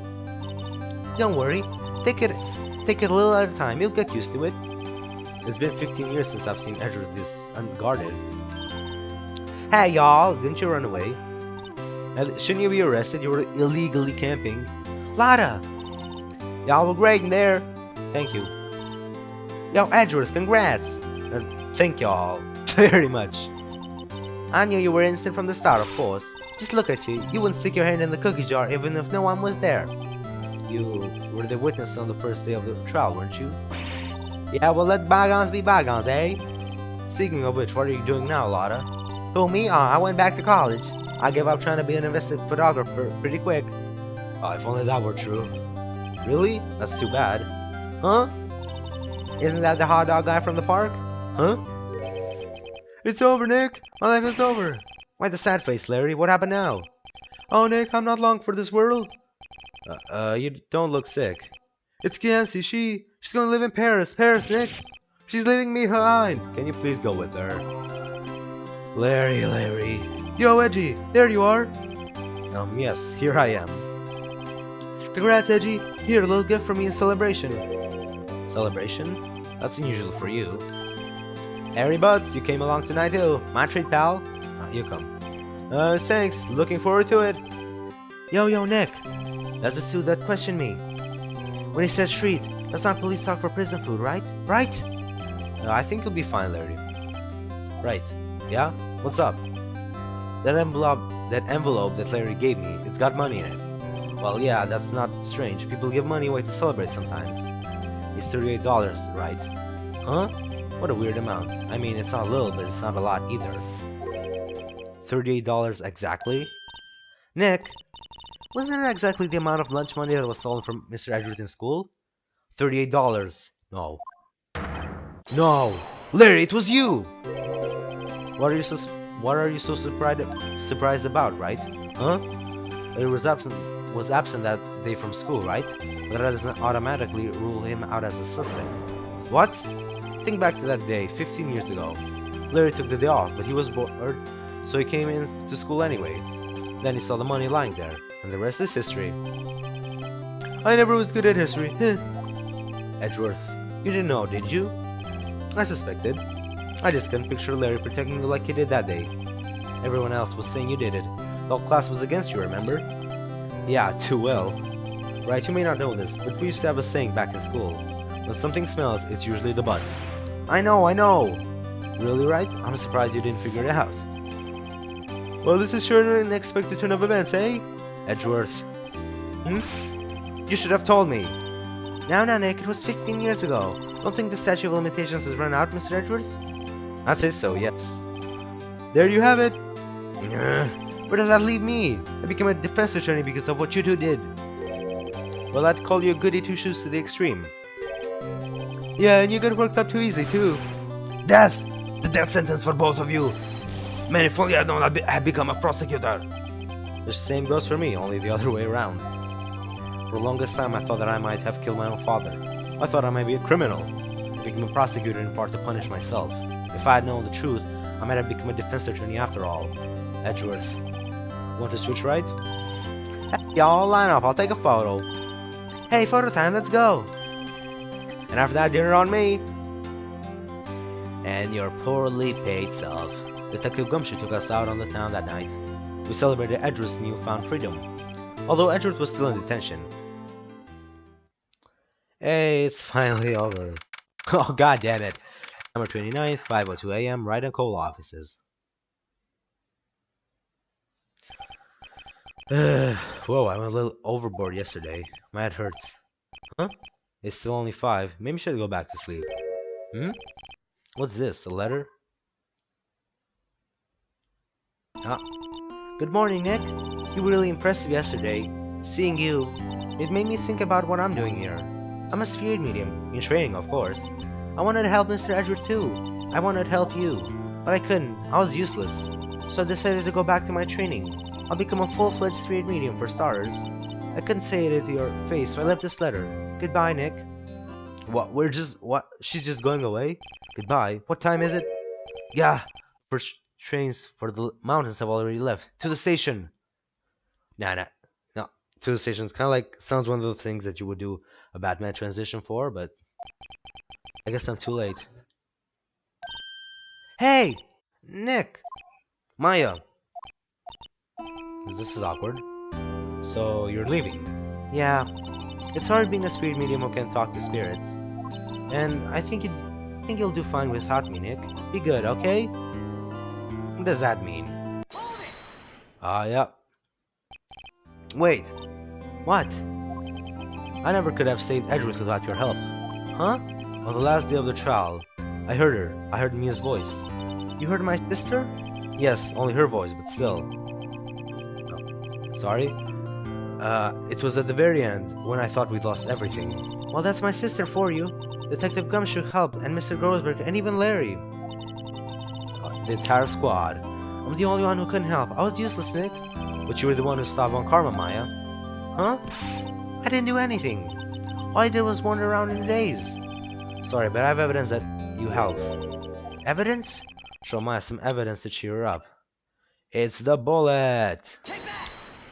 Don't worry. Take it a little at a time. You'll get used to it. It's been 15 years since I've seen Edgeworth this unguarded. Hey, y'all! Didn't you run away? Shouldn't you be arrested? You were illegally camping. Lada! Y'all were great in there. Thank you. Yo, Edgeworth, congrats! Thank y'all very much. I knew you were innocent from the start, of course. Just look at you. You wouldn't stick your hand in the cookie jar even if no one was there. You were the witness on the first day of the trial, weren't you? Yeah, well, let bygones be bygones, eh? Speaking of which, what are you doing now, Lotta? Who, me? I went back to college. I gave up trying to be an investigative photographer pretty quick. Oh, if only that were true. Really? That's too bad. Huh? Isn't that the hot dog guy from the park? Huh? It's over, Nick. My life is over. Why the sad face, Larry? What happened now? Oh, Nick, I'm not long for this world. You don't look sick. It's Kianci. She's gonna live in Paris. Paris, Nick. She's leaving me behind. Can you please go with her? Larry. Yo, Edgy, there you are. Yes, here I am. Congrats, Edgy. Here, a little gift from me in celebration. Celebration? That's unusual for you. Harry Butts, you came along tonight too. My treat, pal. You come. Thanks. Looking forward to it. Yo, Nick. That's the suit that questioned me. When he says treat, that's not police talk for prison food, right? Right? I think you'll be fine, Larry. Right. Yeah? What's up? That envelope that Larry gave me, it's got money in it. Well, yeah, that's not strange. People give money away to celebrate sometimes. It's $38, right? Huh? What a weird amount. I mean, it's not a little, but it's not a lot either. $38 exactly? Nick, wasn't it exactly the amount of lunch money that was stolen from Mr. Edgeworth in school? $38. No. No! Larry, it was you! What are you so surprised about, right? Huh? Larry was absent that day from school, right? But that doesn't automatically rule him out as a suspect. What? Think back to that day, 15 years ago. Larry took the day off, but he was bored, so he came in to school anyway. Then he saw the money lying there, and the rest is history. I never was good at history. Edgeworth, you didn't know, did you? I suspected. I just couldn't picture Larry protecting you like he did that day. Everyone else was saying you did it. The whole class was against you, remember? Yeah, too well. Right, you may not know this, but we used to have a saying back in school. When something smells, it's usually the butts. I know! Really, Wright? I'm surprised you didn't figure it out. Well, this is sure an unexpected turn of events, eh? Edgeworth. You should have told me. No, Nick, it was 15 years ago. Don't think the statute of limitations has run out, Mr. Edgeworth? I'd say so, yes. There you have it. Where does that leave me? I became a defense attorney because of what you two did. Well, I'd call you a goody two-shoes to the extreme. Yeah, and you get worked up too easily, too. Death! The death sentence for both of you! Man, if only I'd known I'd have become a prosecutor! The same goes for me, only the other way around. For the longest time, I thought that I might have killed my own father. I thought I might be a criminal. I became a prosecutor in part to punish myself. If I had known the truth, I might have become a defense attorney after all. Edgeworth. Want to switch right? Hey, y'all, line up, I'll take a photo. Hey, photo time, let's go! And after that, dinner on me! And your poorly paid self. Detective Gumshoe took us out on the town that night. We celebrated Edgeworth's newfound freedom, although Edgeworth was still in detention. Hey, it's finally over. Oh, god damn it. September 29th, 5:02 a.m., Wright and Cole offices. Whoa, I went a little overboard yesterday. My head hurts. Huh? It's still only 5. Maybe I should go back to sleep. What's this? A letter? Good morning, Nick. You were really impressive yesterday. Seeing you, it made me think about what I'm doing here. I'm a spirit medium, in training, of course. I wanted to help Mr. Edgeworth too. I wanted to help you, but I couldn't. I was useless. So I decided to go back to my training. I'll become a full-fledged spirit medium for starters. I couldn't say it to your face, so I left this letter. Goodbye, Nick. What? She's just going away? Goodbye. What time is it? Yeah. First trains for the mountains have already left. To the station. No. To the station. It's kind of like, sounds one of the things that you would do a Batman transition for, but I guess I'm too late. Hey! Nick! Maya! This is awkward. So, you're leaving? Yeah. It's hard being a spirit medium who can talk to spirits. And I think you'll do fine without me, Nick. Be good, okay? What does that mean? Yeah. Wait. What? I never could have saved Edgeworth without your help. Huh? On the last day of the trial, I heard her. I heard Mia's voice. You heard my sister? Yes, only her voice, but still. Oh, sorry? It was at the very end, when I thought we'd lost everything. Well, that's my sister for you. Detective Gumshoe helped, and Mr. Grossberg, and even Larry. The entire squad. I'm the only one who couldn't help. I was useless, Nick. But you were the one who stopped Von Karma, Maya. Huh? I didn't do anything. All I did was wander around in a daze. Sorry, but I have evidence that you helped. Evidence? Show Maya some evidence to cheer her up. It's the bullet!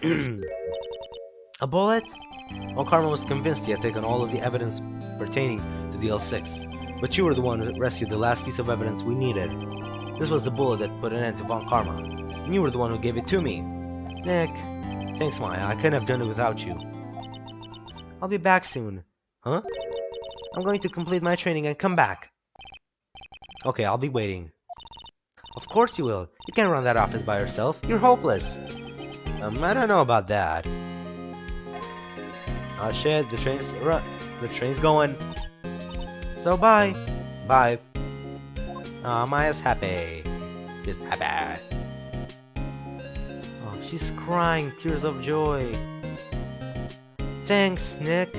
A bullet? Von Karma was convinced he had taken all of the evidence pertaining to the L6. But you were the one who rescued the last piece of evidence we needed. This was the bullet that put an end to Von Karma. And you were the one who gave it to me. Nick. Thanks, Maya. I couldn't have done it without you. I'll be back soon. Huh? I'm going to complete my training and come back. Okay, I'll be waiting. Of course you will. You can't run that office by yourself. You're hopeless. I don't know about that. Oh shit, the train's going. So bye. Bye. Maya's happy. Just happy. Oh, she's crying tears of joy. Thanks, Nick.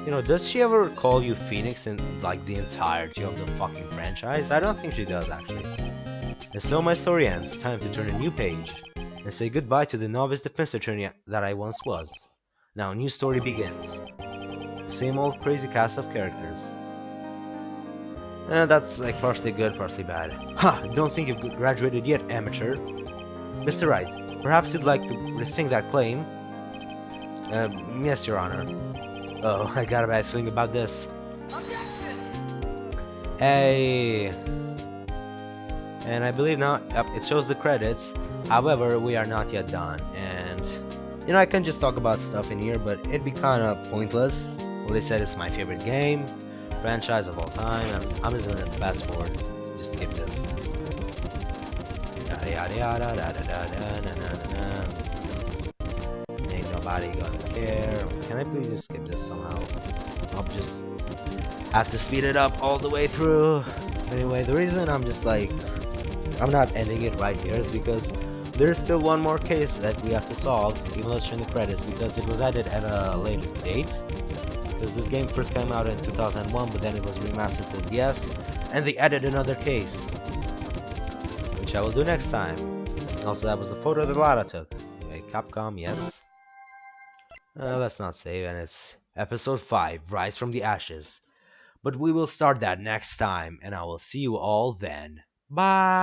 You know, does she ever call you Phoenix in like the entirety of the fucking franchise? I don't think she does, actually. And so my story ends. Time to turn a new page and say goodbye to the novice defense attorney that I once was. Now a new story begins. Same old crazy cast of characters. That's like partially good, partially bad. Ha! Don't think you've graduated yet, amateur. Mr. Wright, perhaps you'd like to rethink that claim? Yes, Your Honor. Oh, I got a bad feeling about this. Hey. And I believe now, yep, it shows the credits. However, we are not yet done. And, you know, I can just talk about stuff in here, but it'd be kind of pointless. Well, they said it's my favorite game, franchise of all time. I'm just gonna fast forward. So just skip this. Yada yada yada da da da da na na na. Ain't nobody gonna care. Can I please just skip this somehow? I'll just have to speed it up all the way through. Anyway, the reason I'm just like, I'm not ending it right here is because there's still one more case that we have to solve, even though it's in the credits, because it was added at a later date. Because this game first came out in 2001, but then it was remastered for DS, and they added another case, which I will do next time. Also, that was the photo that Lara took. Okay, Capcom, yes. Let's not save, and it's episode 5, Rise from the Ashes. But we will start that next time, and I will see you all then. Bye!